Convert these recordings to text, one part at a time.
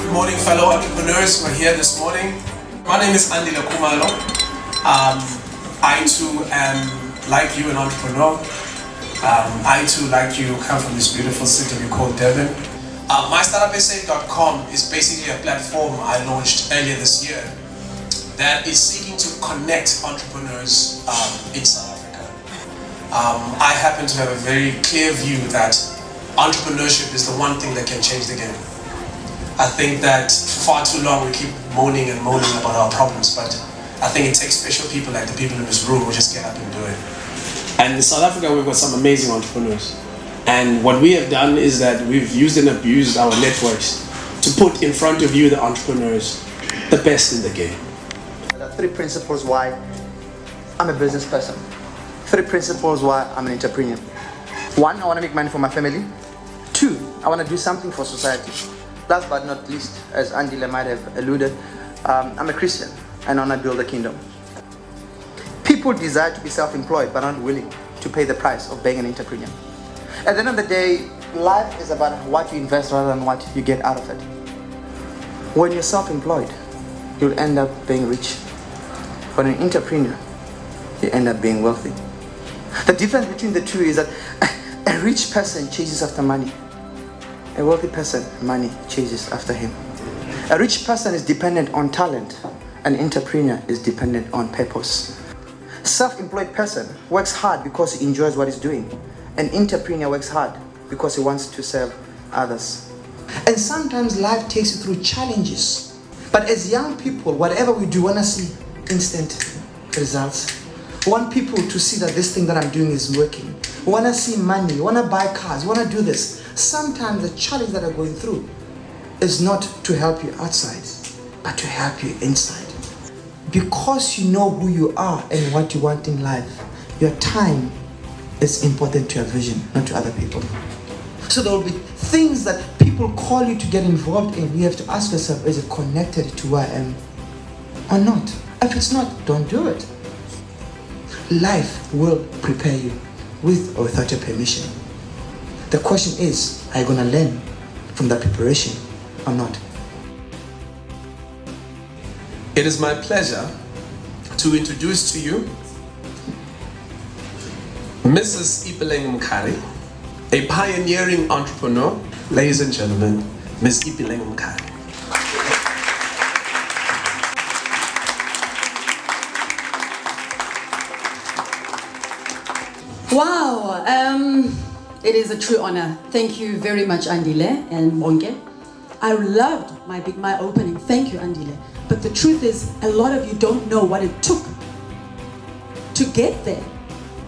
Good morning, fellow entrepreneurs who are here this morning. My name is Andile Khumalo. I too am, like you, an entrepreneur. I too, like you, come from this beautiful city we call Durban. MyStartUp is basically a platform I launched earlier this year that is seeking to connect entrepreneurs in South Africa. I happen to have a very clear view that entrepreneurship is the one thing that can change the game. I think that for far too long we keep moaning and moaning about our problems, but I think it takes special people like the people in this room who just get up and do it. And in South Africa we've got some amazing entrepreneurs. And what we have done is that we've used and abused our networks to put in front of you, the entrepreneurs, the best in the game. There are 3 principles why I'm a business person. 3 principles why I'm an entrepreneur. 1, I want to make money for my family. 2, I want to do something for society. Last but not least, as Andile might have alluded, I'm a Christian and I want to build a kingdom. People desire to be self-employed but aren't willing to pay the price of being an entrepreneur. At the end of the day, life is about what you invest rather than what you get out of it. When you're self-employed, you'll end up being rich. When an entrepreneur, you end up being wealthy. The difference between the two is that a rich person chases after money. A wealthy person, money chases after him. A rich person is dependent on talent. An entrepreneur is dependent on purpose. Self-employed person works hard because he enjoys what he's doing. An entrepreneur works hard because he wants to serve others. And sometimes life takes you through challenges. But as young people, whatever we do, we want to see instant results. We want people to see that this thing that I'm doing is working. We want to see money, we want to buy cars, we want to do this. Sometimes the challenge that I'm going through is not to help you outside, but to help you inside. Because you know who you are and what you want in life, your time is important to your vision, not to other people. So there will be things that people call you to get involved in. You have to ask yourself, is it connected to who I am or not? If it's not, don't do it. Life will prepare you with or without your permission. The question is, are you going to learn from that preparation or not? It is my pleasure to introduce to you Mrs. Ipeleng Mkhari, a pioneering entrepreneur. Ladies and gentlemen, Ms. Ipeleng Mkhari. Wow, it is a true honor. Thank you very much, Andile and Bonnke. I loved my opening. Thank you, Andile. But the truth is, a lot of you don't know what it took to get there.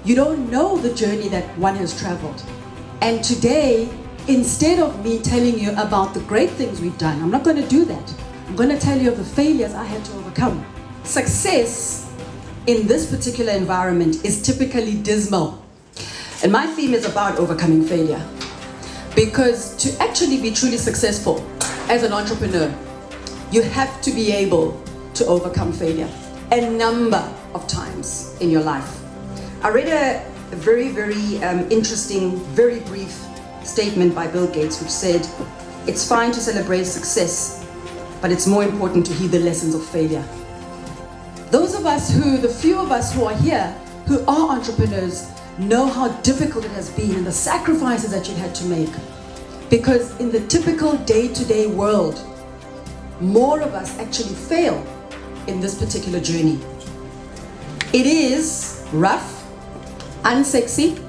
You don't know the journey that one has traveled. And today, instead of me telling you about the great things we've done, I'm not going to do that. I'm going to tell you of the failures I had to overcome. Success in this particular environment is typically dismal. And my theme is about overcoming failure. Because to actually be truly successful as an entrepreneur, you have to be able to overcome failure a number of times in your life. I read a very, very interesting, very brief statement by Bill Gates, which said, it's fine to celebrate success, but it's more important to heed the lessons of failure. Those of us the few of us who are here, who are entrepreneurs, know how difficult it has been and the sacrifices that you had to make. Because in the typical day-to-day world, more of us actually fail in this particular journey. It is rough, unsexy,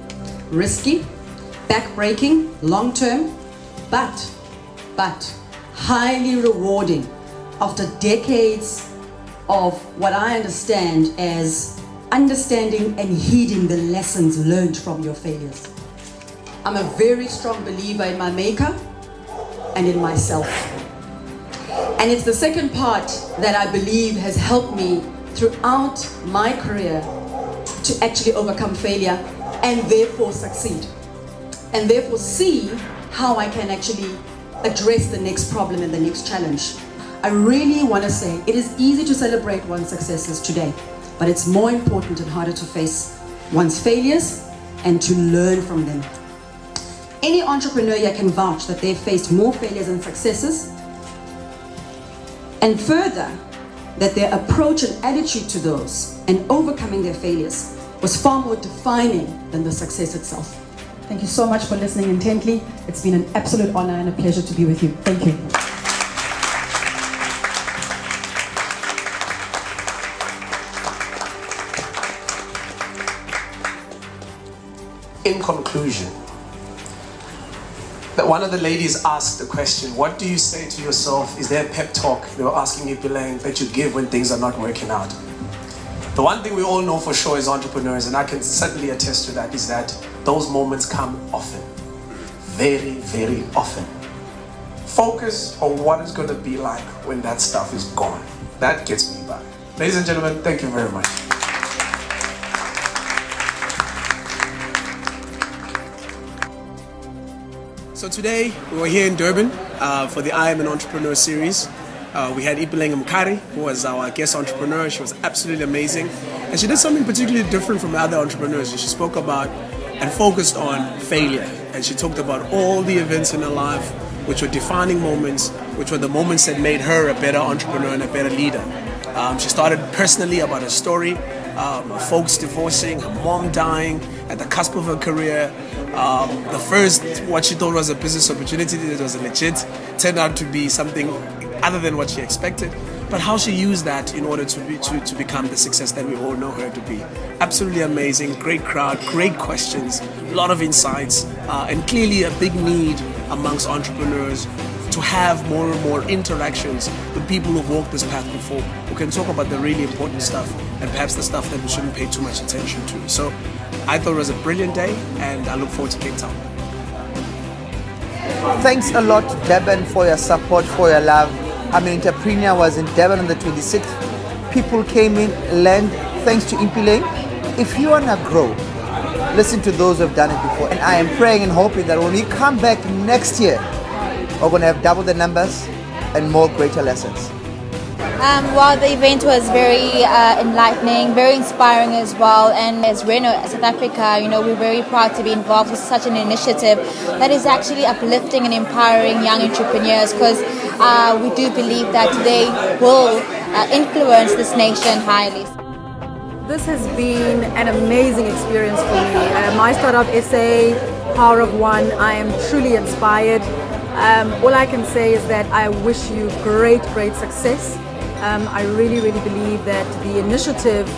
risky, backbreaking, long-term, but highly rewarding after decades of what I understand as understanding and heeding the lessons learned from your failures. I'm a very strong believer in my maker and in myself. And it's the second part that I believe has helped me throughout my career to actually overcome failure and therefore succeed. And therefore see how I can actually address the next problem and the next challenge. I really want to say it is easy to celebrate one's successes today, but it's more important and harder to face one's failures and to learn from them. Any entrepreneur here can vouch that they've faced more failures and successes And further, that their approach and attitude to those and overcoming their failures was far more defining than the success itself. Thank you so much for listening intently. It's been an absolute honor and a pleasure to be with you. Thank you. In conclusion, that one of the ladies asked the question, what do you say to yourself? Is there a pep talk, they were asking Ipeleng, that you give when things are not working out? The one thing we all know for sure as entrepreneurs, and I can certainly attest to that, is that those moments come often. Very, very often. Focus on what it's going to be like when that stuff is gone. That gets me by. Ladies and gentlemen, thank you very much. So today we were here in Durban for the I Am an Entrepreneur series. We had Ipeleng Mkhari, who was our guest entrepreneur. She was absolutely amazing. And she did something particularly different from other entrepreneurs. She spoke about and focused on failure. And she talked about all the events in her life, which were defining moments, which were the moments that made her a better entrepreneur and a better leader. She started personally about her story, her folks divorcing, her mom dying at the cusp of her career. The first, what she thought was a business opportunity that was legit, turned out to be something other than what she expected. But how she used that in order to become the success that we all know her to be. Absolutely amazing, great crowd, great questions, a lot of insights, and clearly a big need amongst entrepreneurs to have more and more interactions with people who've walked this path before, who can talk about the really important stuff and perhaps the stuff that we shouldn't pay too much attention to. So I thought it was a brilliant day, and I look forward to Cape Town. Thanks a lot, Durban, for your support, for your love. I'm an entrepreneur. Was in Durban on the 26th. People came in, learned, thanks to Ipeleng. If you want to grow, listen to those who have done it before. And I am praying and hoping that when we come back next year, we're going to have double the numbers and more greater lessons. Well, the event was very enlightening, very inspiring as well. And as Reno, South Africa, we're very proud to be involved with such an initiative that is actually uplifting and empowering young entrepreneurs, because we do believe that they will influence this nation highly. This has been an amazing experience for me. My startup essay, Power of One, I am truly inspired. All I can say is that I wish you great success. I really believe that the initiative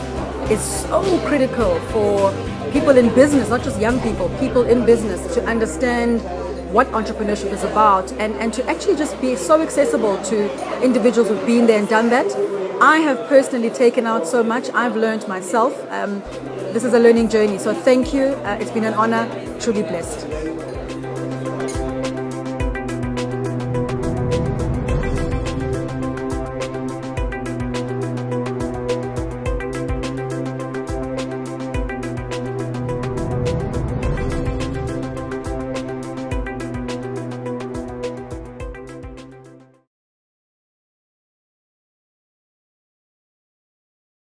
is so critical for people in business, not just young people, people in business, to understand what entrepreneurship is about, and to actually just be so accessible to individuals who've been there and done that. I have personally taken out so much. I've learned myself. This is a learning journey, so thank you. It's been an honor, truly blessed.